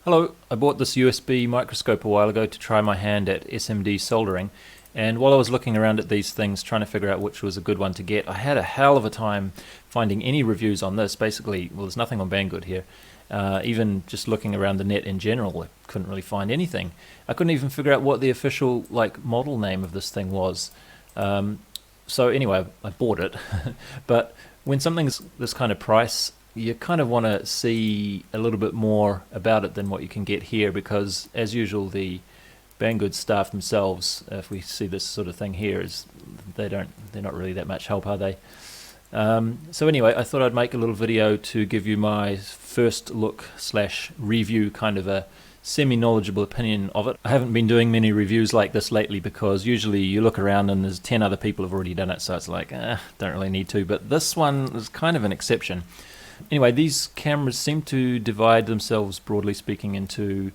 Hello, I bought this USB microscope a while ago to try my hand at SMD soldering, and while I was looking around at these things trying to figure out which was a good one to get, I had a hell of a time finding any reviews on this. Basically, well, there's nothing on Banggood here. Even just looking around the net in general, I couldn't really find anything. I couldn't even figure out what the official model name of this thing was. So anyway, I bought it. But when something's this kind of price, you kind of want to see a little bit more about it than what you can get here, because as usual the Banggood staff themselves, if we see this sort of thing here, they're not really that much help, are they? So anyway, I thought I'd make a little video to give you my first look / review, kind of a semi-knowledgeable opinion of it. I haven't been doing many reviews like this lately because usually you look around and there's 10 other people have already done it, so it's like, don't really need to, but this one is kind of an exception. Anyway, these cameras seem to divide themselves, broadly speaking, into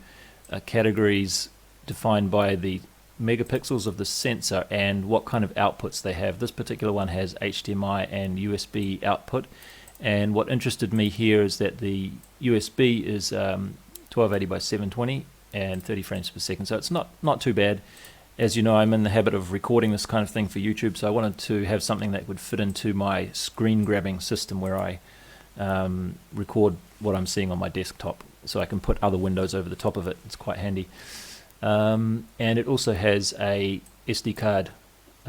categories defined by the megapixels of the sensor and what kind of outputs they have. This particular one has HDMI and USB output, and what interested me here is that the USB is 1280 by 720 and 30 frames per second, so it's not too bad. As you know, I'm in the habit of recording this kind of thing for YouTube, so I wanted to have something that would fit into my screen grabbing system where I record what I'm seeing on my desktop, so I can put other windows over the top of it. It's quite handy. And it also has a SD card,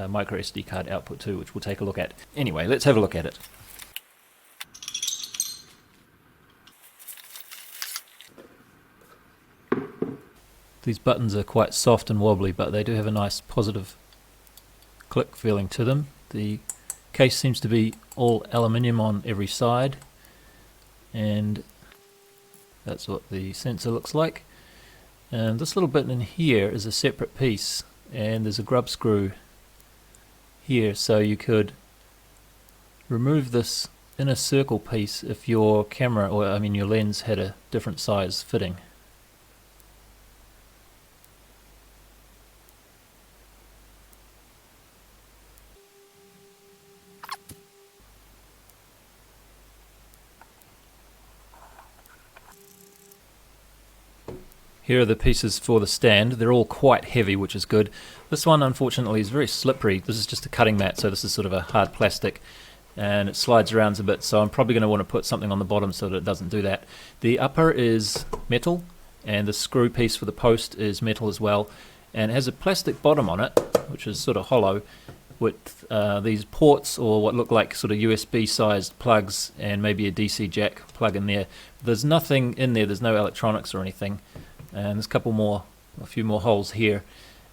micro SD card output too, which we'll take a look at. Anyway, let's have a look at it. These buttons are quite soft and wobbly, but they do have a nice positive click feeling to them. The case seems to be all aluminium on every side, and that's what the sensor looks like. And this little bit in here is a separate piece, and there's a grub screw here, so you could remove this inner circle piece if your camera, or I mean your lens, had a different size fitting. Here are the pieces for the stand. They're all quite heavy, which is good. This one, unfortunately, is very slippery. This is just a cutting mat, so this is sort of a hard plastic, and it slides around a bit, so I'm probably going to want to put something on the bottom so that it doesn't do that. The upper is metal, and the screw piece for the post is metal as well, and it has a plastic bottom on it, which is sort of hollow, with these ports, or what look like sort of USB-sized plugs, and maybe a DC jack plug in there. There's nothing in there, there's no electronics or anything. And there's a few more holes here,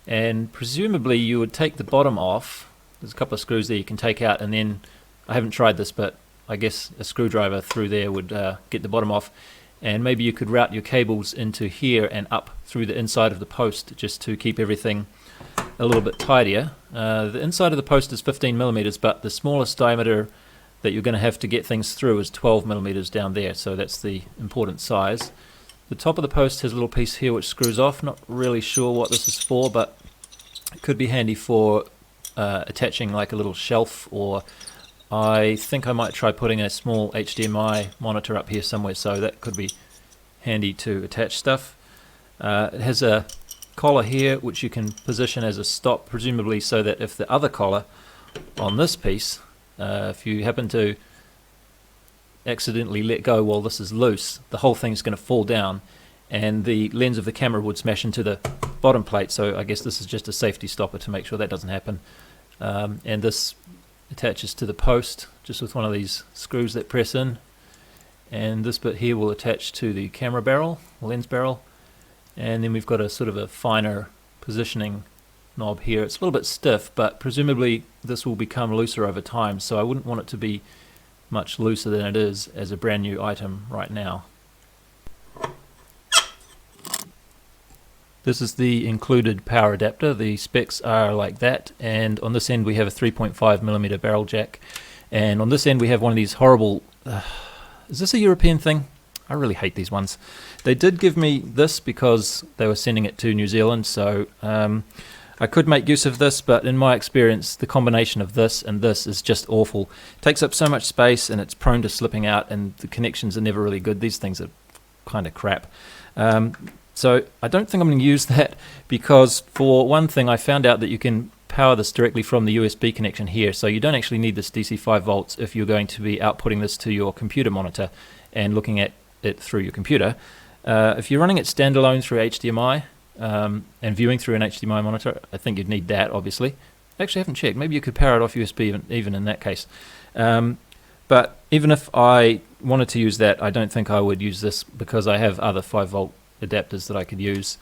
and presumably you would take the bottom off. There's a couple of screws there you can take out, and then, I haven't tried this, but I guess a screwdriver through there would get the bottom off, and maybe you could route your cables into here and up through the inside of the post just to keep everything a little bit tidier. The inside of the post is 15mm, but the smallest diameter that you're going to have to get things through is 12mm down there, so that's the important size. The top of the post has a little piece here which screws off. Not really sure what this is for, but it could be handy for attaching like a little shelf, or I think I might try putting a small HDMI monitor up here somewhere, so that could be handy to attach stuff. It has a collar here which you can position as a stop, presumably so that if the other collar on this piece, if you happen to accidentally let go while this is loose, the whole thing's going to fall down and the lens of the camera would smash into the bottom plate, so I guess this is just a safety stopper to make sure that doesn't happen. And this attaches to the post just with one of these screws that press in, and this bit here will attach to the camera barrel, lens barrel, and then we've got a sort of a finer positioning knob here. It's a little bit stiff, but presumably this will become looser over time, so I wouldn't want it to be much looser than it is as a brand new item right now. This is the included power adapter. The specs are like that, and on this end we have a 3.5mm barrel jack, and on this end we have one of these horrible is this a European thing? I really hate these ones. They did give me this because they were sending it to New Zealand, so I could make use of this, but in my experience the combination of this and this is just awful. It takes up so much space and it's prone to slipping out, and the connections are never really good. These things are kind of crap. So I don't think I'm going to use that, because for one thing I found out that you can power this directly from the USB connection here, so you don't actually need this DC 5 volts if you're going to be outputting this to your computer monitor and looking at it through your computer. If you're running it standalone through HDMI and viewing through an HDMI monitor, I think you'd need that, obviously. Actually, I haven't checked. Maybe you could power it off USB even in that case. But even if I wanted to use that, I don't think I would use this, because I have other 5 volt adapters that I could use.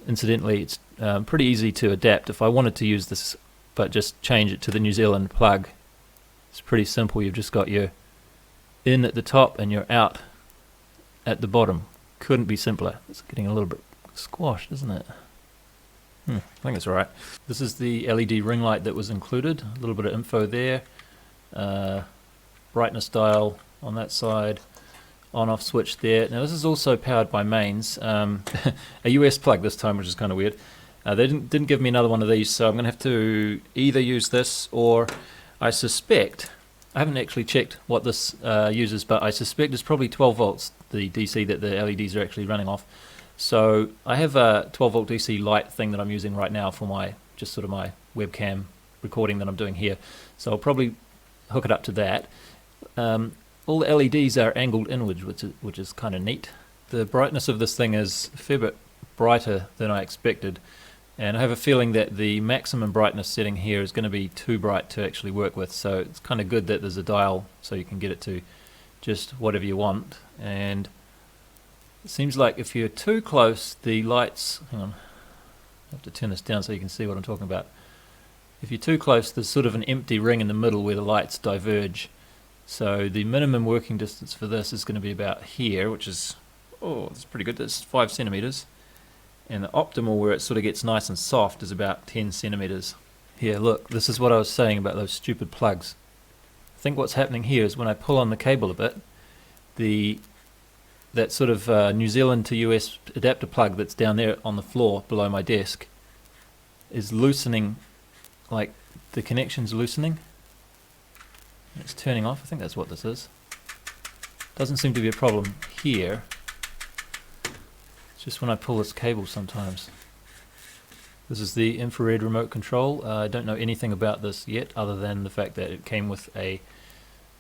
Incidentally, it's pretty easy to adapt. If I wanted to use this but just change it to the New Zealand plug, it's pretty simple. You've just got your in at the top and your out at the bottom. Couldn't be simpler. It's getting a little bit squashed, isn't it? I think it's alright. This is the LED ring light that was included. A little bit of info there. Brightness dial on that side. On-off switch there. Now this is also powered by mains. A US plug this time, which is kind of weird. They didn't give me another one of these, so I'm going to have to either use this, or I suspect, I haven't actually checked what this uses, but I suspect it's probably 12 volts, the DC that the LEDs are actually running off. So I have a 12 volt DC light thing that I'm using right now for my, just sort of my webcam recording that I'm doing here. So I'll probably hook it up to that. All the LEDs are angled inwards, which is kind of neat. The brightness of this thing is a fair bit brighter than I expected, and I have a feeling that the maximum brightness setting here is going to be too bright to actually work with, so it's kind of good that there's a dial so you can get it to just whatever you want. And it seems like if you're too close, the lights, hang on, I have to turn this down so you can see what I'm talking about. If you're too close, there's sort of an empty ring in the middle where the lights diverge. So the minimum working distance for this is going to be about here, which is, oh, that's pretty good. That's 5 centimeters. And the optimal, where it sort of gets nice and soft, is about 10 centimeters. Here, look, this is what I was saying about those stupid plugs. I think what's happening here is when I pull on the cable a bit, that sort of New Zealand to US adapter plug that's down there on the floor below my desk is loosening, like the connection's loosening. It's turning off. I think that's what this is. Doesn't seem to be a problem here. It's just when I pull this cable sometimes. This is the infrared remote control. I don't know anything about this yet, other than the fact that it came with a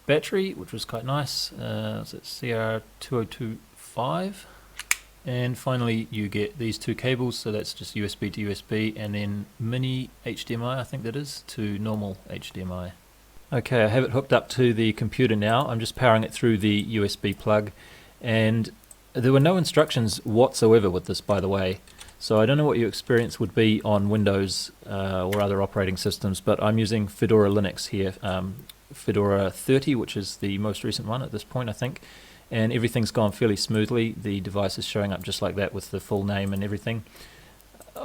battery, which was quite nice. It's CR2025. And finally you get these two cables, so that's just USB to USB, and then mini HDMI, I think that is, to normal HDMI. Okay, I have it hooked up to the computer now. I'm just powering it through the USB plug, and there were no instructions whatsoever with this, by the way, so I don't know what your experience would be on Windows or other operating systems, but I'm using Fedora Linux here, Fedora 30, which is the most recent one at this point, I think, and everything's gone fairly smoothly. The device is showing up just like that with the full name and everything.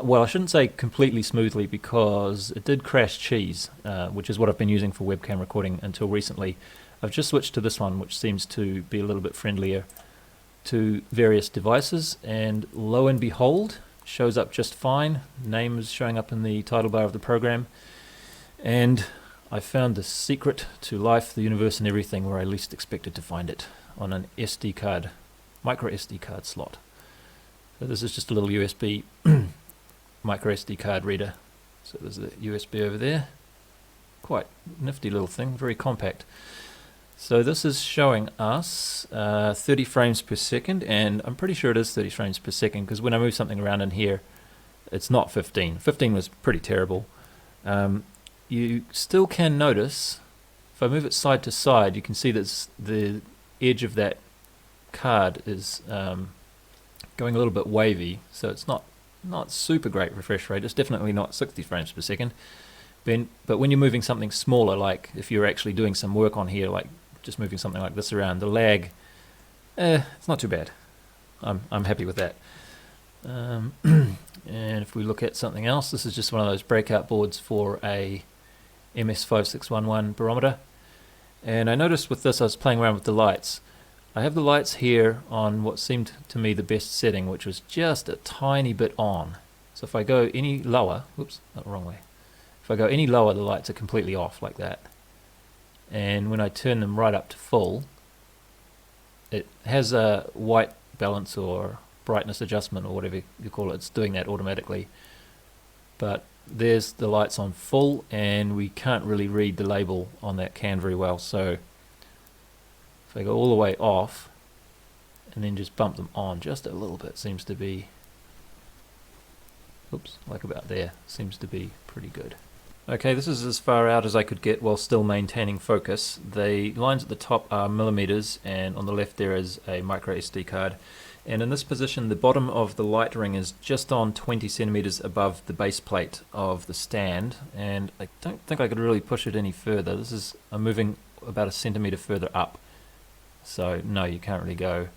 Well, I shouldn't say completely smoothly, because it did crash cheese, which is what I've been using for webcam recording until recently. I've just switched to this one, which seems to be a little bit friendlier to various devices, and lo and behold, shows up just fine. Name is showing up in the title bar of the program, and I found the secret to life, the universe, and everything where I least expected to find it, on an SD card, micro SD card slot. So this is just a little USB micro SD card reader. So there's the USB over there. Quite nifty little thing, very compact. So this is showing us 30 frames per second, and I'm pretty sure it is 30 frames per second, because when I move something around in here, it's not 15. 15 was pretty terrible. You still can notice, if I move it side to side, you can see that the edge of that card is going a little bit wavy, so it's not super great refresh rate. It's definitely not 60 frames per second. But when you're moving something smaller, like if you're actually doing some work on here, like just moving something like this around, the lag, it's not too bad. I'm happy with that. And if we look at something else, this is just one of those breakout boards for a MS5611 barometer. And I noticed with this, I was playing around with the lights. I have the lights here on what seemed to me the best setting, which was just a tiny bit on. So if I go any lower, whoops, not the wrong way. If I go any lower, the lights are completely off like that. And when I turn them right up to full, it has a white balance or brightness adjustment or whatever you call it. It's doing that automatically. But there's the lights on full, and we can't really read the label on that can very well. So if I go all the way off and then just bump them on just a little bit, seems to be, oops, like about there, seems to be pretty good. Okay, this is as far out as I could get while still maintaining focus. The lines at the top are millimeters, and on the left there is a micro SD card. And in this position, the bottom of the light ring is just on 20 centimeters above the base plate of the stand, and I don't think I could really push it any further. I'm moving about a centimeter further up, so no, you can't really go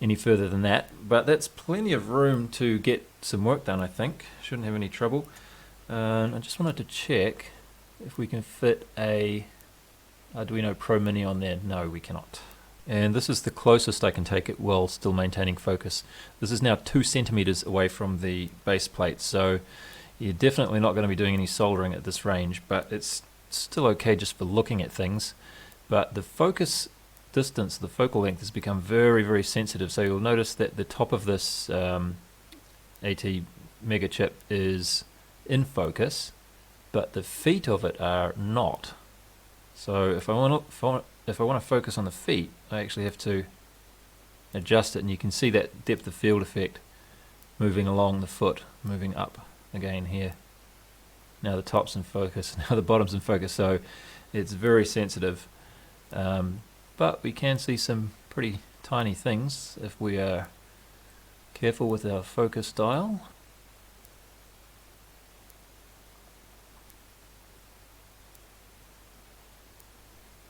any further than that. But that's plenty of room to get some work done, I think. Shouldn't have any trouble. I just wanted to check if we can fit a Arduino Pro Mini on there. No, we cannot. And this is the closest I can take it while still maintaining focus. This is now 2 centimeters away from the base plate, so you're definitely not going to be doing any soldering at this range, but it's still okay just for looking at things. But the focus distance, the focal length, has become very, very sensitive. So you'll notice that the top of this AT Mega chip is in focus, but the feet of it are not. So if I want to focus on the feet, I actually have to adjust it, and you can see that depth of field effect moving along the foot, moving up again here. Now the top's in focus, now the bottom's in focus, so it's very sensitive. But we can see some pretty tiny things if we are careful with our focus dial.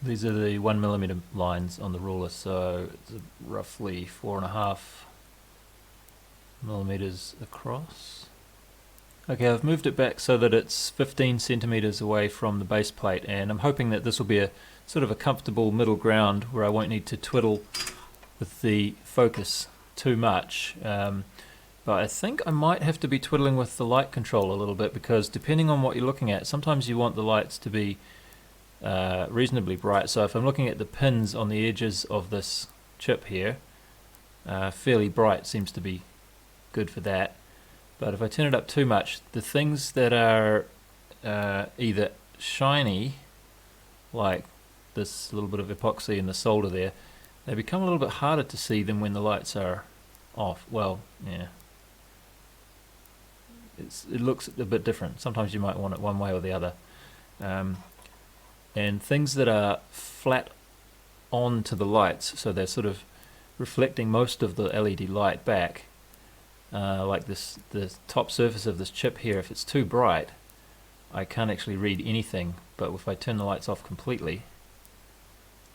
These are the 1mm lines on the ruler, so it's roughly 4.5 millimeters across. Okay, I've moved it back so that it's 15 centimeters away from the base plate, and I'm hoping that this will be a sort of a comfortable middle ground where I won't need to twiddle with the focus too much. But I think I might have to be twiddling with the light control a little bit, because depending on what you're looking at, sometimes you want the lights to be reasonably bright. So if I'm looking at the pins on the edges of this chip here, fairly bright seems to be good for that. But if I turn it up too much, the things that are either shiny, like this little bit of epoxy in the solder there, they become a little bit harder to see than when the lights are off. Well, yeah, it looks a bit different. Sometimes you might want it one way or the other. And things that are flat onto the lights, so they're sort of reflecting most of the LED light back, like the top surface of this chip here, if it's too bright, I can't actually read anything. But if I turn the lights off completely,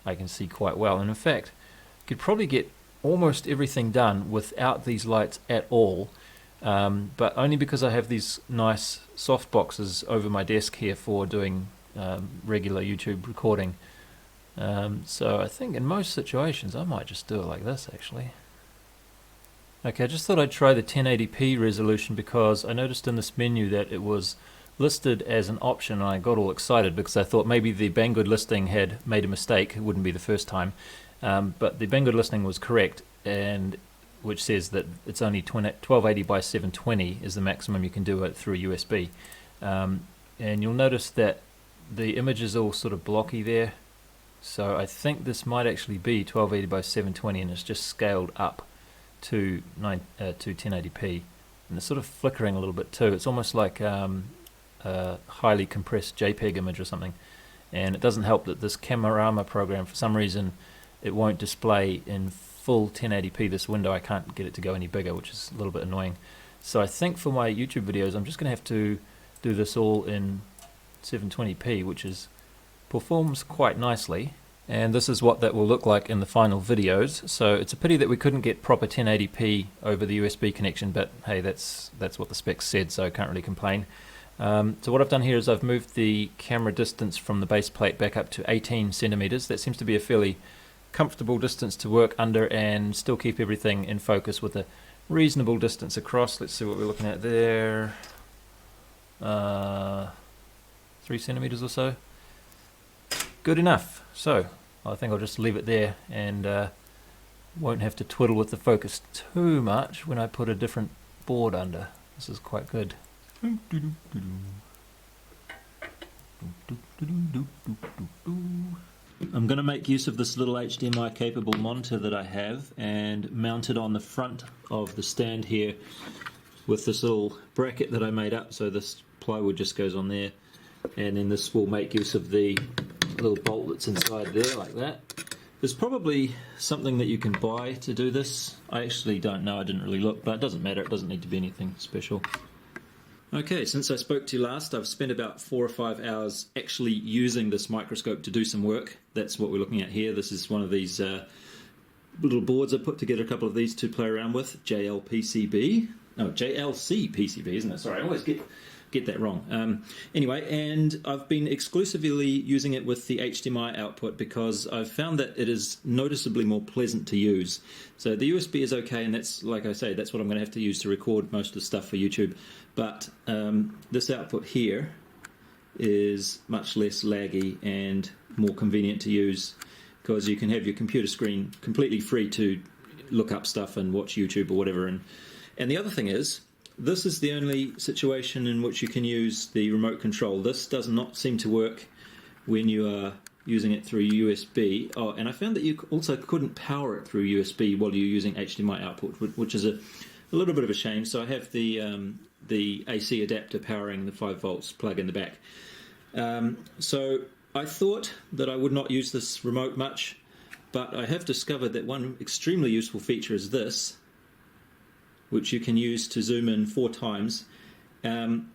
I can see quite well. And in fact, you could probably get almost everything done without these lights at all, but only because I have these nice soft boxes over my desk here for doing regular YouTube recording. So I think in most situations I might just do it like this, actually. Okay, I just thought I'd try the 1080p resolution, because I noticed in this menu that it was listed as an option, and I got all excited because I thought maybe the Banggood listing had made a mistake. It wouldn't be the first time, but the Banggood listing was correct, and which says that it's only 1280 by 720 is the maximum you can do it through USB. And you'll notice that the image is all sort of blocky there, so I think this might actually be 1280 by 720, and it's just scaled up to 1080p, and it's sort of flickering a little bit too. It's almost like a highly compressed JPEG image or something. And it doesn't help that this Camerama program, for some reason, it won't display in full 1080p this window. I can't get it to go any bigger, which is a little bit annoying. So I think for my YouTube videos I'm just going to have to do this all in 720p, which performs quite nicely. And this is what that will look like in the final videos. So it's a pity that we couldn't get proper 1080p over the USB connection, but hey, that's what the specs said, so I can't really complain. So what I've done here is I've moved the camera distance from the base plate back up to 18 centimeters. That seems to be a fairly comfortable distance to work under and still keep everything in focus with a reasonable distance across. Let's see what we're looking at there. 3 centimeters or so. Good enough. So I think I'll just leave it there and Won't have to twiddle with the focus too much when I put a different board under. This is quite good. I'm going to make use of this little HDMI capable monitor that I have and mount it on the front of the stand here with this little bracket that I made up, so this plywood just goes on there, and then this will make use of the little bolt that's inside there like that. There's probably something that you can buy to do this. I actually don't know, I didn't really look, but it doesn't matter, it doesn't need to be anything special. Okay, since I spoke to you last, I've spent about 4 or 5 hours actually using this microscope to do some work. That's what we're looking at here. This is one of these little boards I put together, a couple of these to play around with. JLC PCB, isn't it? Sorry, I always get that wrong. Anyway, and I've been exclusively using it with the HDMI output because I've found that it is noticeably more pleasant to use. So the USB is okay, and that's, like I say, that's what I'm going to have to use to record most of the stuff for YouTube. But this output here is much less laggy and more convenient to use because you can have your computer screen completely free to look up stuff and watch YouTube or whatever. And the other thing is, this is the only situation in which you can use the remote control. This does not seem to work when you are using it through USB. Oh, and I found that you also couldn't power it through USB while you're using HDMI output, which is a little bit of a shame. So I have the AC adapter powering the 5 volts plug in the back. So I thought that I would not use this remote much, but I have discovered that one extremely useful feature is this, which you can use to zoom in 4 times, and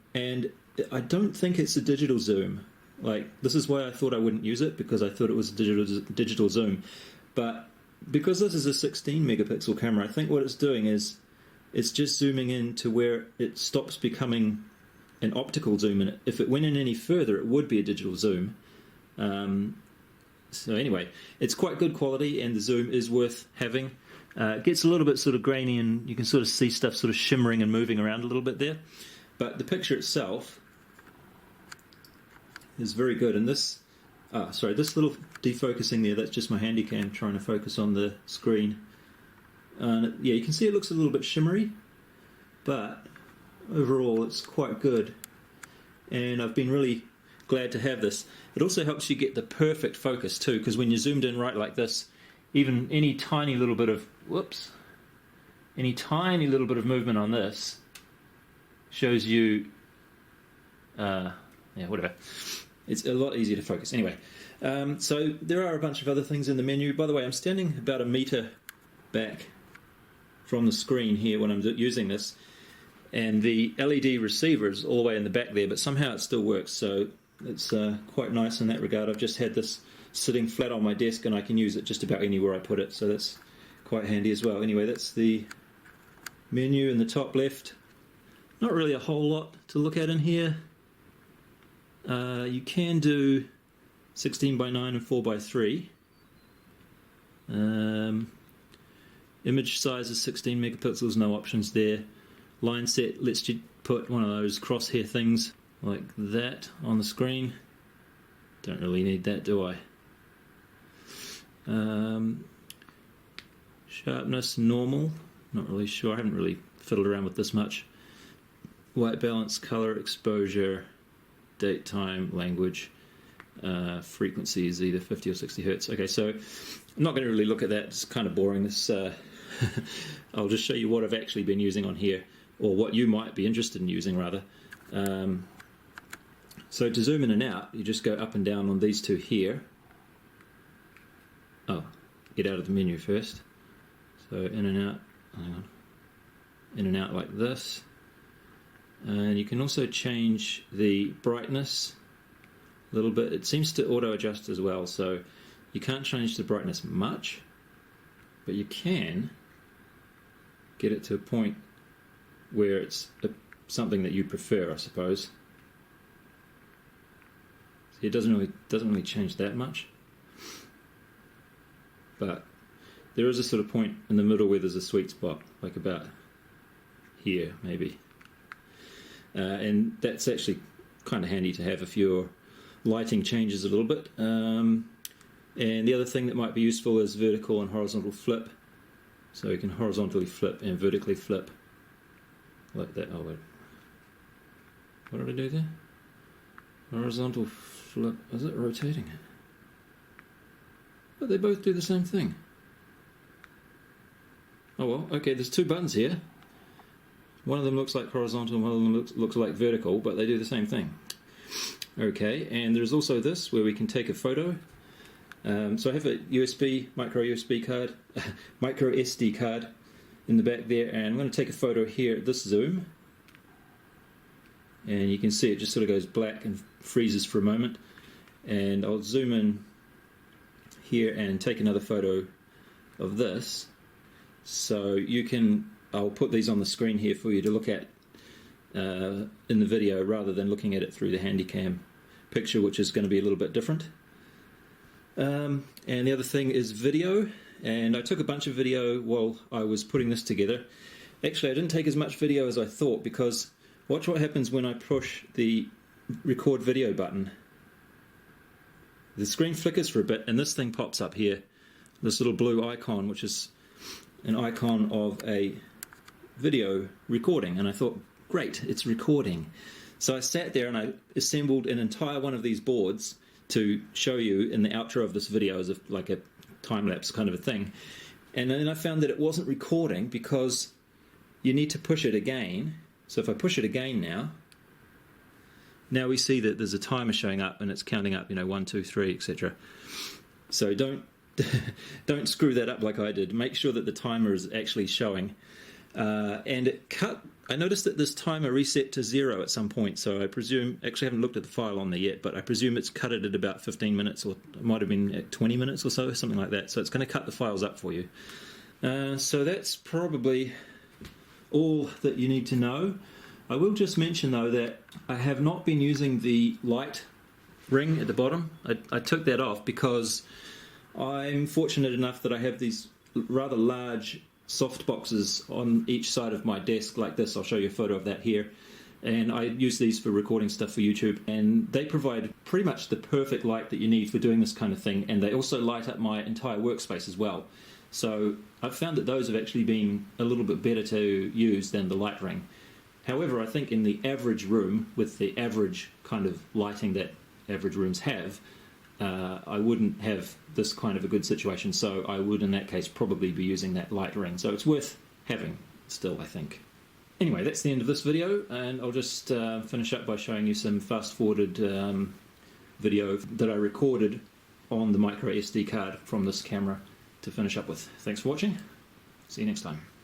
I don't think it's a digital zoom. Like, this is why I thought I wouldn't use it, because I thought it was a digital zoom. But because this is a 16 megapixel camera, I think what it's doing is it's just zooming in to where it stops becoming an optical zoom, and if it went in any further it would be a digital zoom. So anyway, it's quite good quality, and the zoom is worth having. It gets a little bit sort of grainy, and you can sort of see stuff sort of shimmering and moving around a little bit there. But the picture itself is very good. And this, this little defocusing there, that's just my handycam trying to focus on the screen. Yeah, you can see it looks a little bit shimmery, but overall it's quite good. And I've been really glad to have this. It also helps you get the perfect focus too, because when you're zoomed in right like this, even any tiny little bit of movement on this shows you, whatever. It's a lot easier to focus. Anyway, so there are a bunch of other things in the menu. By the way, I'm standing about 1 meter back from the screen here when I'm using this, and the LED receiver is all the way in the back there, but somehow it still works, so it's quite nice in that regard. I've just had this sitting flat on my desk, and I can use it just about anywhere I put it, so that's quite handy as well. Anyway, that's the menu in the top left. Not really a whole lot to look at in here. You can do 16:9 and 4:3. Image size is 16 megapixels, no options there. Line set lets you put one of those crosshair things like that on the screen. Don't really need that, do I? Sharpness, normal. Not really sure. I haven't really fiddled around with this much. White balance, color, exposure, date, time, language, frequency is either 50 or 60 hertz. Okay, so I'm not going to really look at that. It's kind of boring. This I'll just show you what I've actually been using on here, or what you might be interested in using rather. So to zoom in and out, you just go up and down on these two here. Oh, get out of the menu first. So in and out, hang on, in and out like this. And you can also change the brightness a little bit. It seems to auto adjust as well, so you can't change the brightness much, but you can get it to a point where it's something that you prefer, I suppose. See, it doesn't really change that much, but there is a sort of point in the middle where there's a sweet spot, like about here maybe. And that's actually kind of handy to have if your lighting changes a little bit. And the other thing that might be useful is vertical and horizontal flip. So you can horizontally flip and vertically flip like that. Oh wait, what did I do there? Horizontal flip, is it rotating it? But they both do the same thing. Oh well, okay, there's two buttons here. One of them looks like horizontal, one of them looks like vertical, but they do the same thing. Okay, and there's also this where we can take a photo. So I have a micro USB card, micro SD card in the back there, and I'm going to take a photo here at this zoom. And you can see it just sort of goes black and freezes for a moment. And I'll zoom in here and take another photo of this. So I'll put these on the screen here for you to look at in the video rather than looking at it through the Handycam picture, which is going to be a little bit different. And the other thing is video, and I took a bunch of video while I was putting this together. Actually, I didn't take as much video as I thought, because watch what happens when I push the record video button. The screen flickers for a bit and this thing pops up here, this little blue icon, which is an icon of a video recording, and I thought, great, it's recording. So I sat there and I assembled an entire one of these boards to show you in the outro of this video as like a time-lapse kind of a thing. And then I found that it wasn't recording because you need to push it again. So if I push it again now we see that there's a timer showing up and it's counting up, 1, 2, 3, etc. So don't screw that up like I did. Make sure that the timer is actually showing. And it cut. I noticed that this timer reset to 0 at some point, so I presume, actually I haven't looked at the file on there yet, but I presume it's cut it at about 15 minutes, or it might have been at 20 minutes or so, something like that. So it's going to cut the files up for you. So that's probably all that you need to know. I will just mention though that I have not been using the light ring at the bottom. I took that off because I'm fortunate enough that I have these rather large soft boxes on each side of my desk like this. I'll show you a photo of that here. And I use these for recording stuff for YouTube, and they provide pretty much the perfect light that you need for doing this kind of thing, and they also light up my entire workspace as well. So I've found that those have actually been a little bit better to use than the light ring. However, I think in the average room, with the average kind of lighting that average rooms have, I wouldn't have this kind of a good situation, so I would in that case probably be using that light ring. So it's worth having still, I think. Anyway, that's the end of this video, and I'll just finish up by showing you some fast-forwarded video that I recorded on the micro SD card from this camera to finish up with. Thanks for watching. See you next time.